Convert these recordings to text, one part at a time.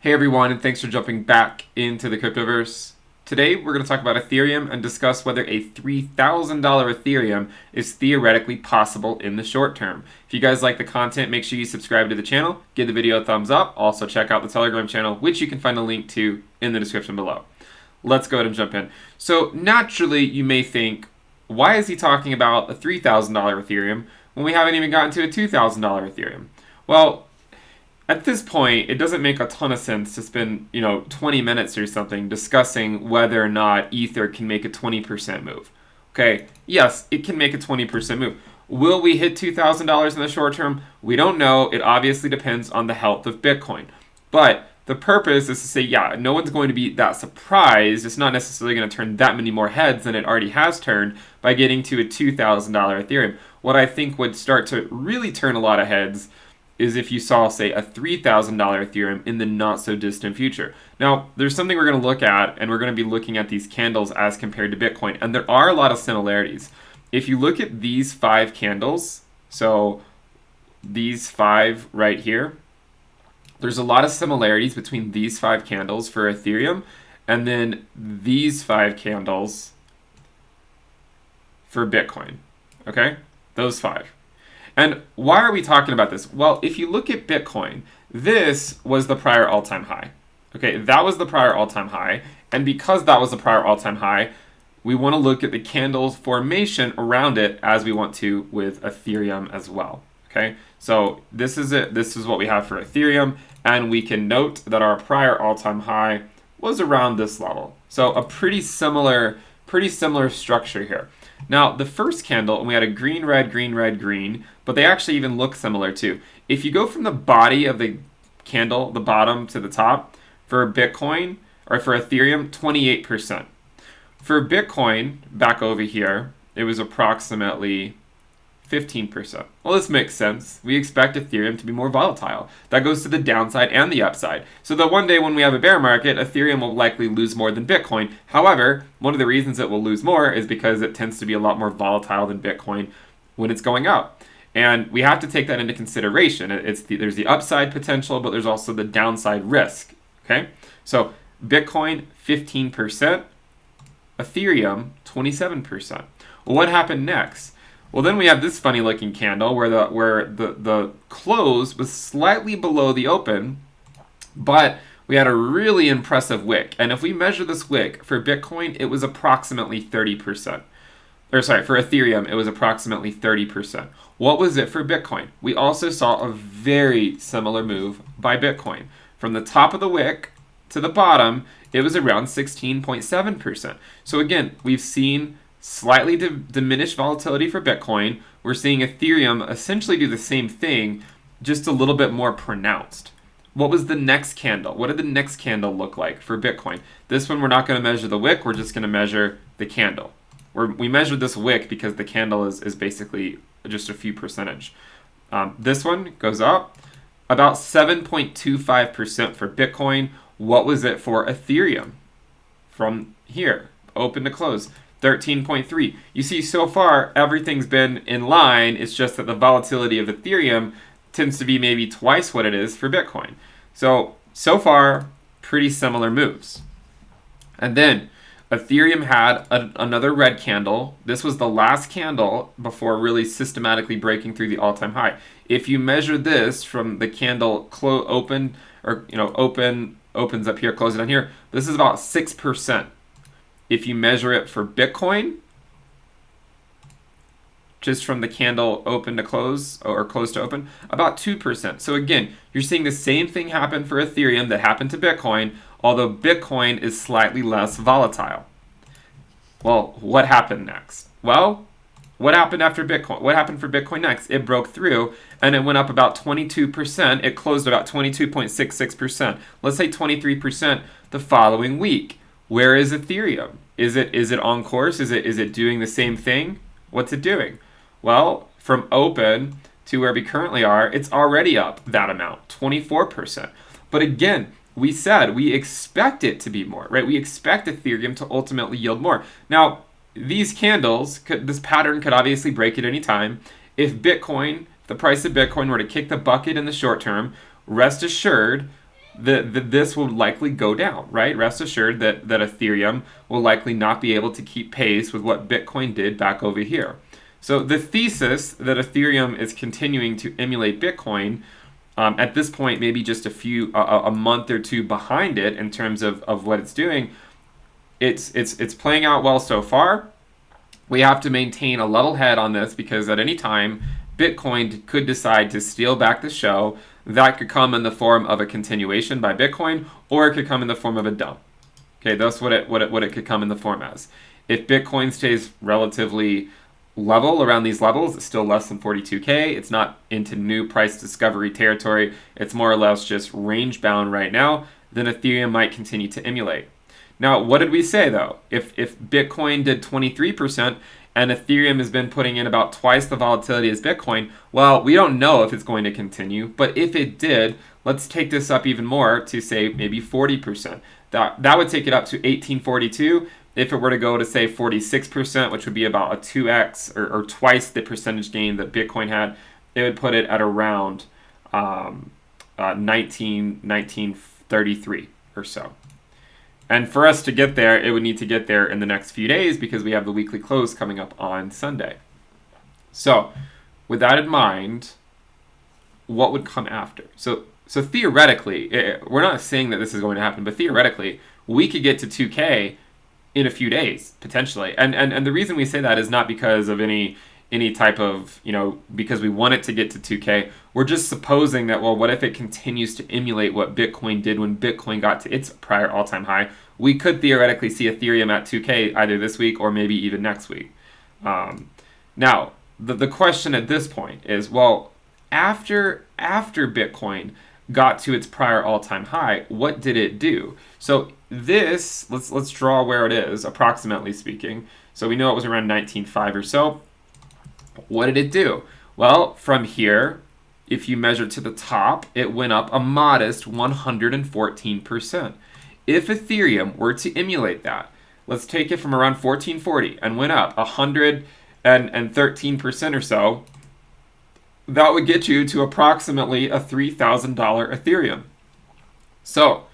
Hey everyone, and thanks for jumping back into the cryptoverse. Today we're going to talk about Ethereum and discuss whether a $3,000 Ethereum is theoretically possible in the short term. If you guys like the content, make sure you subscribe to the channel, give the video a thumbs up, also check out the Telegram channel, which you can find a link to in the description below. Let's go ahead and jump in. So naturally you may think, why is he talking about a $3,000 Ethereum when we haven't even gotten to a $2,000 Ethereum? Well, at this point, it doesn't make a ton of sense to spend, 20 minutes or something discussing whether or not Ether can make a 20% move. Okay, yes, it can make a 20% move. Will we hit $2,000 in the short term? We don't know. It obviously depends on the health of Bitcoin. But the purpose is to say, yeah, no one's going to be that surprised. It's not necessarily going to turn that many more heads than it already has turned by getting to a $2,000 Ethereum. What I think would start to really turn a lot of heads is if you saw, say, a $3,000 Ethereum in the not-so-distant future. Now, there's something we're going to look at, and we're going to be looking at these candles as compared to Bitcoin, and there are a lot of similarities. If you look at these 5 candles, so these 5 right here, there's a lot of similarities between these 5 candles for Ethereum, and then these 5 candles for Bitcoin, okay? Those 5. And why are we talking about this? Well, if you look at Bitcoin, this was the prior all-time high. Okay, that was the prior all-time high. And because that was the prior all-time high, we want to look at the candles formation around it as we want to with Ethereum as well. Okay, so this is it. This is what we have for Ethereum. And we can note that our prior all-time high was around this level. So a pretty similar structure here. Now, the first candle, and we had a green, red, green, red, green, but they actually even look similar too. If you go from the body of the candle, the bottom to the top, for Bitcoin, or for Ethereum, 28%. For Bitcoin, back over here, it was approximately 15%. Well, this makes sense. We expect Ethereum to be more volatile. That goes to the downside and the upside. So that one day when we have a bear market, Ethereum will likely lose more than Bitcoin. However, one of the reasons it will lose more is because it tends to be a lot more volatile than Bitcoin when it's going up. And we have to take that into consideration. There's the upside potential, but there's also the downside risk. Okay? So Bitcoin, 15%. Ethereum, 27%. Well, what happened next? Well, then we have this funny looking candle where the close was slightly below the open, but we had a really impressive wick. And if we measure this wick for Bitcoin, it was approximately 30%. Or sorry, for Ethereum, it was approximately 30%. What was it for Bitcoin? We also saw a very similar move by Bitcoin. From the top of the wick to the bottom, it was around 16.7%. So again, we've seen slightly diminished volatility for Bitcoin. We're seeing Ethereum essentially do the same thing, just a little bit more pronounced. What was the next candle? What did the next candle look like for Bitcoin? This one, we're not going to measure the wick. We're just going to measure the candle. We measured this wick because the candle is basically just a few percentage. This one goes up about 7.25% for Bitcoin. What was it for Ethereum? From here, open to close, 13.3. You see, so far, everything's been in line. It's just that the volatility of Ethereum tends to be maybe twice what it is for Bitcoin. So far, pretty similar moves. And then Ethereum had another red candle. This was the last candle before really systematically breaking through the all-time high. If you measure this from the candle opens up here, closes down here, this is about 6%. If you measure it for Bitcoin, just from the candle open to close or close to open, about 2%. So again, you're seeing the same thing happen for Ethereum that happened to Bitcoin, although Bitcoin is slightly less volatile. Well, what happened next? Well, what happened after Bitcoin? What happened for Bitcoin next? It broke through and it went up about 22%. It closed about 22.66%. Let's say 23% the following week. Where is Ethereum? Is it on course? Is it doing the same thing? What's it doing? Well, from open to where we currently are, it's already up that amount, 24%. But again, we said we expect it to be more, right? We expect Ethereum to ultimately yield more. Now, these candles, this pattern could obviously break at any time. If the price of Bitcoin were to kick the bucket in the short term, rest assured, this will likely go down, right? Rest assured that Ethereum will likely not be able to keep pace with what Bitcoin did back over here. So the thesis that Ethereum is continuing to emulate Bitcoin, at this point, maybe just a month or two behind it in terms of what it's doing, it's playing out well so far. We have to maintain a level head on this because at any time, Bitcoin could decide to steal back the show. That could come in the form of a continuation by Bitcoin, or it could come in the form of a dump. Okay, that's what it could come in the form as. If Bitcoin stays relatively level around these levels, it's still less than 42K. It's not into new price discovery territory. It's more or less just range bound right now. Then Ethereum might continue to emulate. Now, what did we say though? If Bitcoin did 23% and Ethereum has been putting in about twice the volatility as Bitcoin, well, we don't know if it's going to continue, but if it did, let's take this up even more to say maybe 40%. That would take it up to 1842. If it were to go to say 46%, which would be about a 2x or twice the percentage gain that Bitcoin had, it would put it at around 1933 or so. And for us to get there, it would need to get there in the next few days because we have the weekly close coming up on Sunday. So, with that in mind, what would come after? So theoretically, we're not saying that this is going to happen, but theoretically, we could get to 2K in a few days, potentially. And the reason we say that is not because of any type of, because we want it to get to 2K. We're just supposing that, well, what if it continues to emulate what Bitcoin did when Bitcoin got to its prior all-time high? We could theoretically see Ethereum at 2K either this week or maybe even next week. Now, the question at this point is, well, after Bitcoin got to its prior all-time high, what did it do? So this, let's draw where it is, approximately speaking. So we know it was around 19.5 or so. What did it do? Well, from here, if you measure to the top, it went up a modest 114%. If Ethereum were to emulate that, let's take it from around 1440 and went up 113% or so, that would get you to approximately a $3,000 Ethereum. So,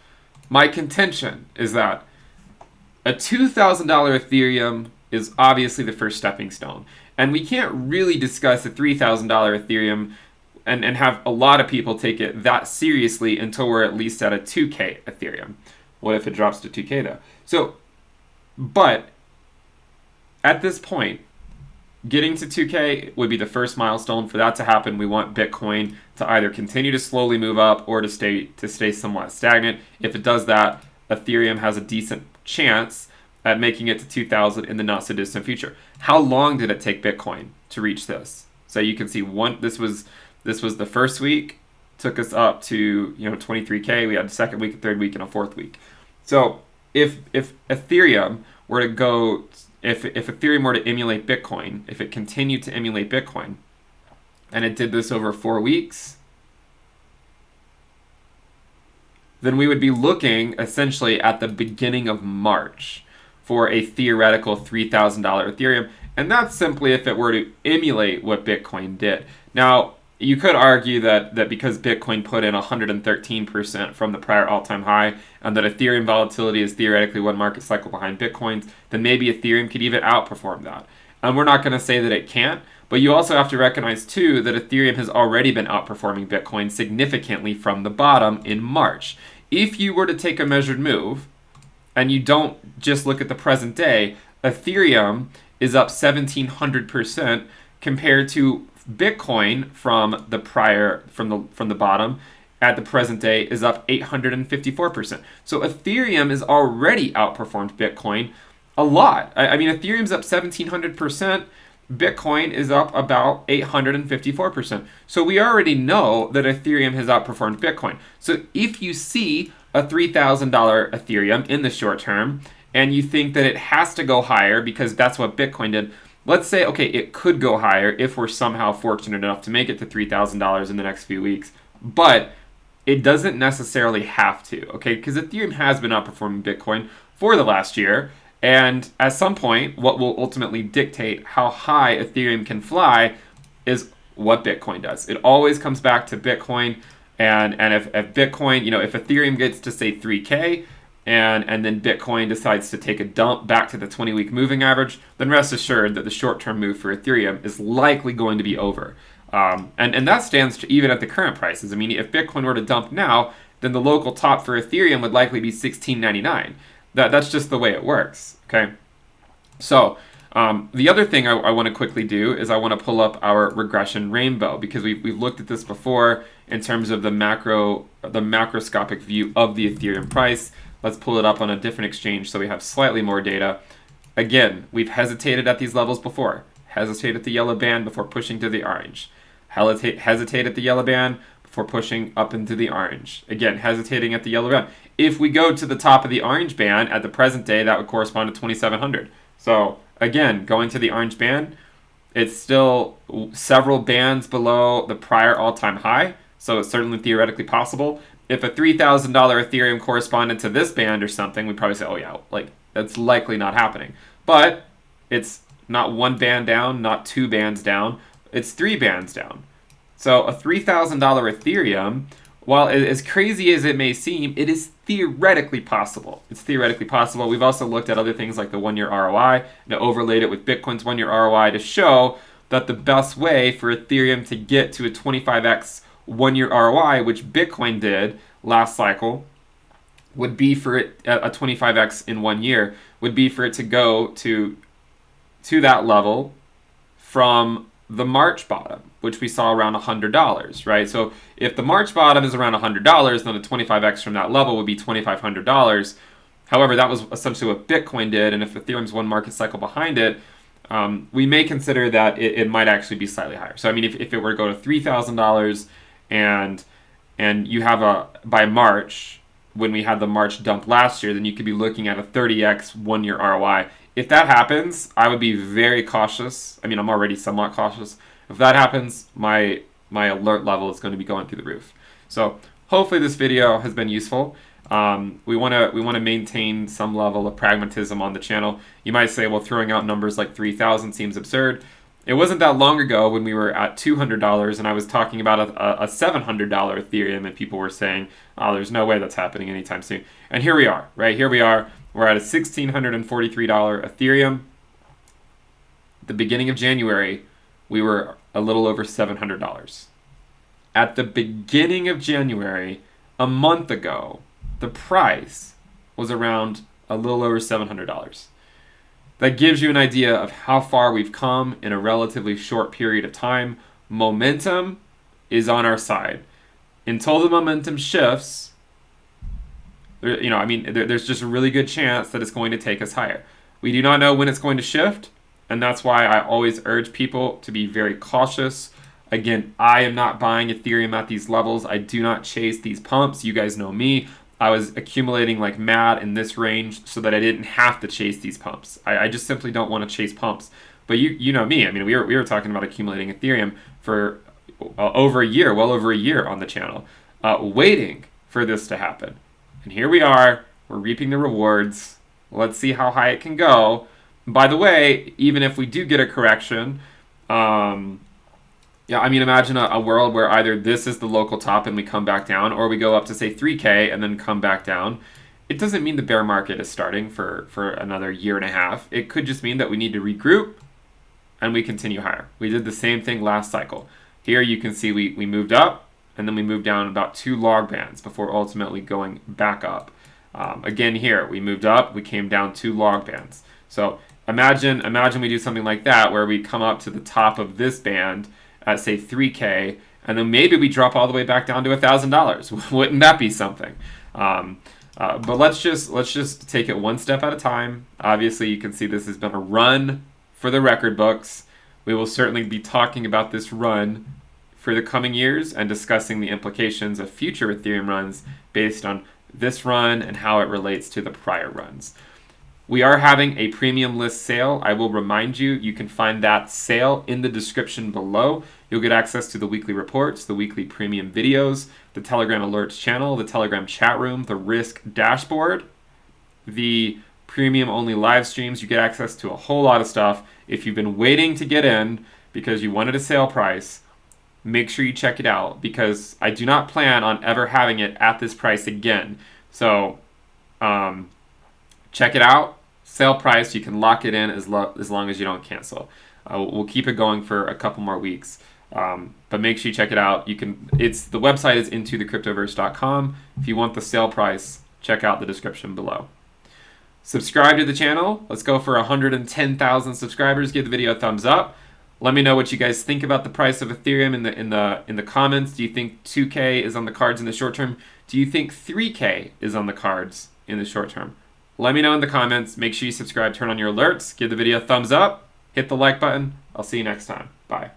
my contention is that a $2,000 Ethereum is obviously the first stepping stone. And we can't really discuss a $3,000 Ethereum and have a lot of people take it that seriously until we're at least at a 2K Ethereum. What if it drops to 2K though? So, but at this point, getting to 2K would be the first milestone. For that to happen, we want Bitcoin to either continue to slowly move up or to stay somewhat stagnant. If it does that, Ethereum has a decent chance at making it to 2,000 in the not so distant future. How long did it take Bitcoin to reach this? So you can see this was the first week, took us up to 23K. We had a second week, a third week, and a fourth week. So if Ethereum were to go, if Ethereum were to emulate Bitcoin, if it continued to emulate Bitcoin, and it did this over 4 weeks, then we would be looking essentially at the beginning of March for a theoretical $3,000 Ethereum, and that's simply if it were to emulate what Bitcoin did. Now, you could argue that because Bitcoin put in 113% from the prior all-time high, and that Ethereum volatility is theoretically one market cycle behind Bitcoin's, then maybe Ethereum could even outperform that. And we're not going to say that it can't, but you also have to recognize, too, that Ethereum has already been outperforming Bitcoin significantly from the bottom in March. If you were to take a measured move, and you don't just look at the present day, Ethereum is up 1,700% compared to Bitcoin from the bottom at the present day is up 854%. So Ethereum is already outperformed Bitcoin a lot. I mean, Ethereum's up 1,700%. Bitcoin is up about 854%. So we already know that Ethereum has outperformed Bitcoin. So if you see a $3,000 Ethereum in the short term, and you think that it has to go higher because that's what Bitcoin did, let's say, okay, it could go higher if we're somehow fortunate enough to make it to $3,000 in the next few weeks, but it doesn't necessarily have to, okay? Because Ethereum has been outperforming Bitcoin for the last year, and at some point, what will ultimately dictate how high Ethereum can fly is what Bitcoin does. It always comes back to Bitcoin. And if Bitcoin, if Ethereum gets to say 3K, and then Bitcoin decides to take a dump back to the 20-week moving average, then rest assured that the short-term move for Ethereum is likely going to be over. And that stands to even at the current prices. I mean, if Bitcoin were to dump now, then the local top for Ethereum would likely be $16.99. That's just the way it works. Okay. So the other thing I want to quickly do is I want to pull up our regression rainbow, because we've looked at this before in terms of the macroscopic view of the Ethereum price. Let's pull it up on a different exchange so we have slightly more data. Again, we've hesitated at these levels before. Hesitate at the yellow band before pushing to the orange. Hesitate at the yellow band before pushing up into the orange. Again, hesitating at the yellow band. If we go to the top of the orange band at the present day, that would correspond to 2,700. So again, going to the orange band, it's still several bands below the prior all-time high, so it's certainly theoretically possible. If a $3,000 Ethereum corresponded to this band or something, we'd probably say, oh yeah, like that's likely not happening. But it's not one band down, not two bands down, it's three bands down. So a $3,000 Ethereum, while as crazy as it may seem, it is theoretically possible. It's theoretically possible. We've also looked at other things like the one-year ROI and overlaid it with Bitcoin's one-year ROI to show that the best way for Ethereum to get to a 25x one-year ROI, which Bitcoin did last cycle, would be for it, a 25x in 1 year, would be for it to go to that level from the March bottom, which we saw around $100, right? So if the March bottom is around $100, then a 25x from that level would be $2,500. However, that was essentially what Bitcoin did, and if Ethereum's one market cycle behind it, we may consider that it might actually be slightly higher. So I mean, if it were to go to $3,000 and you have by March, when we had the March dump last year, then you could be looking at a 30x 1 year ROI. If that happens, I would be very cautious. I mean, I'm already somewhat cautious. If that happens, my alert level is going to be going through the roof. So hopefully this video has been useful. We want to maintain some level of pragmatism on the channel. You might say, well, throwing out numbers like 3,000 seems absurd. It wasn't that long ago when we were at $200 and I was talking about a $700 Ethereum and people were saying, oh, there's no way that's happening anytime soon. And here we are, right? Here we are. We're at a $1,643 Ethereum. At the beginning of January, we were a little over $700. At the beginning of January, a month ago, the price was around a little over $700. That gives you an idea of how far we've come in a relatively short period of time. Momentum is on our side. Until the momentum shifts, there's just a really good chance that it's going to take us higher. We do not know when it's going to shift, and that's why I always urge people to be very cautious. Again, I am not buying Ethereum at these levels. I do not chase these pumps. You guys know me. I was accumulating like mad in this range so that I didn't have to chase these pumps. I just simply don't want to chase pumps. But you know me. I mean, we were talking about accumulating Ethereum for over a year, well over a year on the channel, waiting for this to happen. And here we are. We're reaping the rewards. Let's see how high it can go. By the way, even if we do get a correction, imagine a world where either this is the local top and we come back down, or we go up to say 3K and then come back down. It doesn't mean the bear market is starting for another year and a half. It could just mean that we need to regroup and we continue higher. We did the same thing last cycle. Here you can see we moved up and then we moved down about 2 log bands before ultimately going back up. Again here, we moved up, we came down 2 log bands. So imagine we do something like that where we come up to the top of this band at say 3K, and then maybe we drop all the way back down to $1,000. Wouldn't that be something? But let's just take it one step at a time. Obviously, you can see this has been a run for the record books. We will certainly be talking about this run for the coming years and discussing the implications of future Ethereum runs based on this run and how it relates to the prior runs. We are having a premium list sale. I will remind you, you can find that sale in the description below. You'll get access to the weekly reports, the weekly premium videos, the Telegram alerts channel, the Telegram chat room, the risk dashboard, the premium only live streams. You get access to a whole lot of stuff. If you've been waiting to get in because you wanted a sale price, make sure you check it out because I do not plan on ever having it at this price again. So check it out. Sale price, you can lock it in as long as you don't cancel. We'll keep it going for a couple more weeks. But make sure you check it out. The website is intothecryptoverse.com. If you want the sale price, check out the description below. Subscribe to the channel. Let's go for 110,000 subscribers. Give the video a thumbs up. Let me know what you guys think about the price of Ethereum in the comments. Do you think 2K is on the cards in the short term? Do you think 3K is on the cards in the short term? Let me know in the comments. Make sure you subscribe, turn on your alerts, give the video a thumbs up, hit the like button. I'll see you next time. Bye.